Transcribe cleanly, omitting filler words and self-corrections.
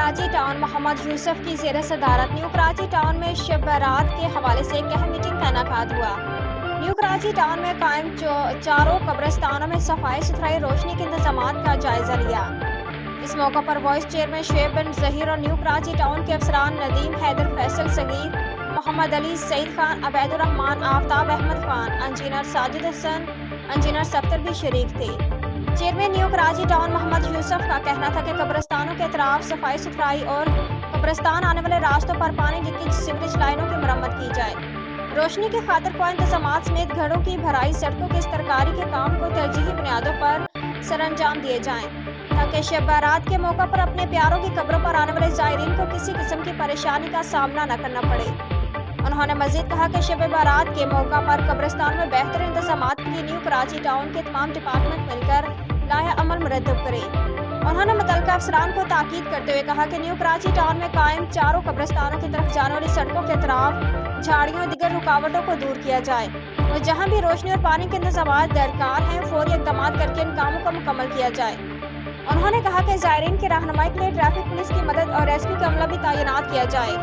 Karachi town محمد یوسف کی زیر صدارت نیو کراچی ٹاؤن میں شب برات کے حوالے سے ایک اہم میٹنگ کا انعقاد ہوا۔ نیو کراچی ٹاؤن میں قائم چاروں قبرستانوں میں صفائی ستھرائی روشنی کے انتظامات کا جائزہ لیا۔ اس موقع پر وائس چیئرمین شعیب بن ظہیر اور نیو کراچی ٹاؤن کے افسران ندیم حیدر، فیصل صغیر، محمد علی، سعید خان، عبید الرحمان، آفتاب احمد خان، انجینئر ساجد حسن، انجینئر صفدر بھی شریک تھے۔ چیئرمین نیو کراچی ٹاؤن محمد یوسف کا کہنا تھا کہ قبرستانوں کے اطراف صفائی ستھرائی اور قبرستان آنے والے راستوں پر پانی لیکیج سیوریج لائنوں کی مرمت کی جائے۔ روشنی کی خاطر خواہ انتظامات سمیت گھروں کی بھرائی، سڑکوں کی استرکاری کے کام کو ترجیحی بنیادوں پر سر انجام دیے جائیں تاکہ شب برات کے موقع پر اپنے پیاروں کی قبروں پر آنے والے زائرین کو کسی قسم کی پریشانی کا سامنا نہ کرنا پڑے۔ انہوں نے مزید کہا کہ شب برات کے موقع پر قبرستان میں بہتر انتظامات کے لیے نیو کراچی ٹاؤن کے تمام ڈپارٹمنٹ مل کر لائحہ عمل مرتب کرے۔ انہوں نے متعلقہ افسران کو تاکید کرتے ہوئے کہا کہ نیو کراچی ٹاؤن میں قائم چاروں قبرستانوں کی طرف جانے والی سڑکوں کے اطراف جھاڑیوں اور دیگر رکاوٹوں کو دور کیا جائے اور جہاں بھی روشنی اور پانی کے انتظامات درکار ہیں فوری اقدامات کر کے ان کاموں کو مکمل کیا جائے۔ انہوں نے کہا کہ زائرین کی رہنمائی کے لیے ٹریفک پولیس کی مدد اور ریسکیو کا عملہ بھی تعینات کیا جائے۔